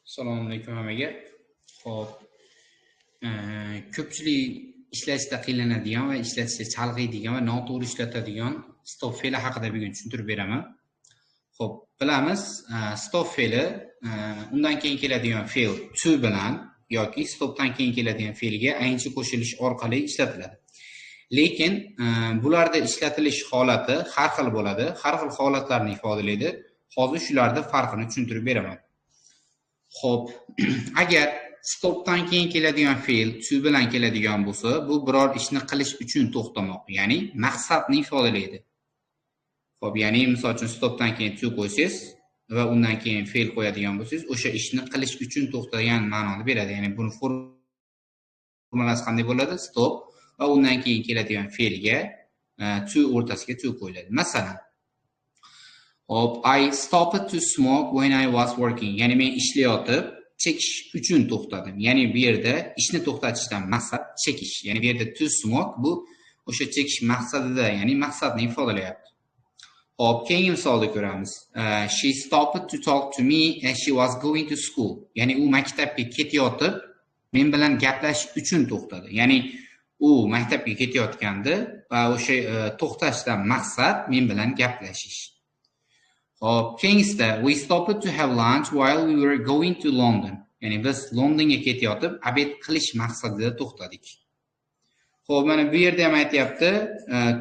Assalomu alaykum hammaga. Xo'p, ko'pchilik ishlatishda qiynaladigan va ishlatishda chalg'iydigan va noto'g'ri ishlatadigan stop fe'li haqida bugun tushuntirib beraman. Xo'p, bilamiz, stop fe'li undan keyin keladigan fe'l to bilan yoki stopdan keyin keladigan fe'lga ing qo'shilish orqali ishlatiladi. Lekin bularda ishlatilish holati har xil bo'ladi, har xil holatlarni ifodalaydi. Hozir shularning farqini tushuntirib beraman. Xo'p, agar stopdan keyin keladigan fe'l to bilan keladigan bo'lsa, bu biror ishni qilish uchun to'xtamoq, ya'ni maqsadni ifodalaydi. Xo'p, ya'ni misol uchun stopdan keyin to qo'ysangiz va undan keyin fe'l qo'yadigan bo'lsangiz, o'sha ishni qilish uchun to'xtagan ma'noni beradi. Ya'ni buni formulasi qanday bo'ladi? Stop va undan keyin keladigan fe'lga to o'rtasiga to qo'yiladi. Masalan, I stopped to smoke when I was working. Ya'ni men ishlayotib chekish uchun to'xtadim. Ya'ni bu yerda ishni to'xtatishdan maqsad chekish. Ya'ni bu yerda to smoke bu o'sha chekish maqsadida, ya'ni maqsadni ifodalayapti. Hop, keyingi misolni ko'ramiz. She stopped to talk to me as she was going to school. Ya'ni u maktabga ketayotib men bilan gaplashish uchun to'xtadi. Ya'ni u maktabga ketayotganda va o'sha to'xtashdan maqsad men bilan gaplashish. Hop, keyingisida we stopped to have lunch while we were going to London. Ya'ni biz Londonga ketayotib obed qilish maqsadida to'xtadik. Xo'p, mana bu yerda ham aytayapti,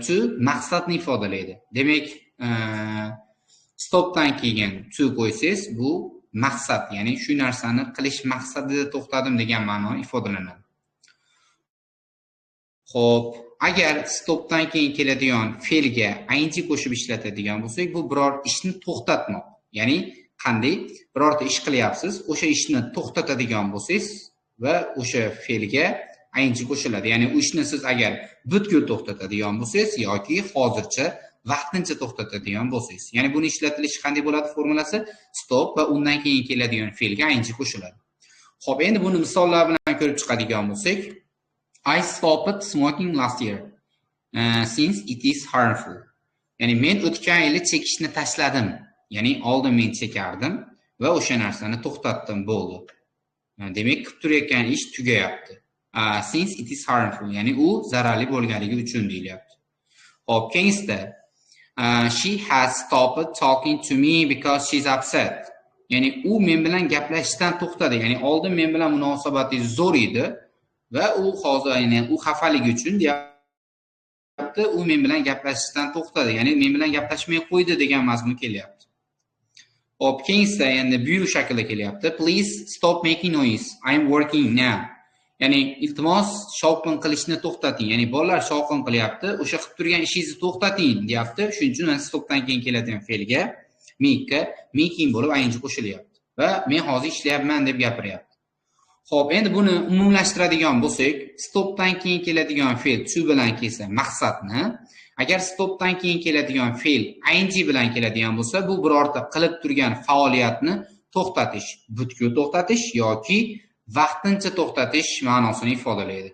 to maqsadni ifodalaydi. Demak, stopdan keyin to qo'ysangiz, bu maqsad, ya'ni shu narsani qilish maqsadida to'xtadim degan ma'no ifodalanadi. Xo'p, agar stopdan keyin keladigan fe'lga ing qo'shib ishlatadigan bo'lsak, bu biror ishni to'xtatmoq. Ya'ni qanday birorta ish qilyapsiz, o'sha ishni to'xtatadigan bo'lsangiz va o'sha fe'lga ing qo'shiladi. Ya'ni u ishni siz agar butkul to'xtatadigan bo'lsangiz yoki hozircha vaqtincha to'xtatadigan bo'lsangiz. Ya'ni buni ishlatilishi qanday bo'ladi formulasi? Stop va undan keyin keladigan fe'lga ing qo'shiladi. Xo'p, endi buni misollar bilan ko'rib chiqadigan bo'lsak, I stopped smoking last year since it is harmful. Ya'ni men o'tgan yili chekishni tashladim. Ya'ni oldin men chekardim va o'sha narsani to'xtatdim, bo'ldi. Demak, qilib turayotgan ish tugayapti. Since it is harmful, ya'ni u zararli bo'lganligi uchun deyilyapti. Hop, keyingisida she has stopped talking to me because she's upset. Ya'ni u men bilan gaplashishdan to'xtadi. Ya'ni oldin men bilan munosabati zo'r edi va u hozir, ya'ni u xafaligi uchun deyapti, u men bilan gaplashishdan to'xtadi. Ya'ni men bilan gaplashmay qo'ydi degan mazmun kelyapti. Hop, keyingisida endi buyruq shaklida kelyapti. Please stop making noise. I'm working now. Ya'ni iltimos shovqin qilishni to'xtating. Ya'ni bolalar shovqin qilyapti, o'sha qilib turgan ishingizni to'xtating, deyapti. Shuning uchun stopdan keyin keladigan fe'lga making bo'lib ing qo'shilyapti va men hozir ishlayapman deb gapiryapti. Xo'p, endi buni umumlashtiradigan bo'lsak, stopdan keyin keladigan fe'l to bilan kelsa maqsadni, agar stopdan keyin keladigan fe'l ing bilan keladigan bo'lsa, bu birorta qilib turgan faoliyatni to'xtatish, butkul to'xtatish yoki vaqtincha to'xtatish ma'nosini ifodalaydi.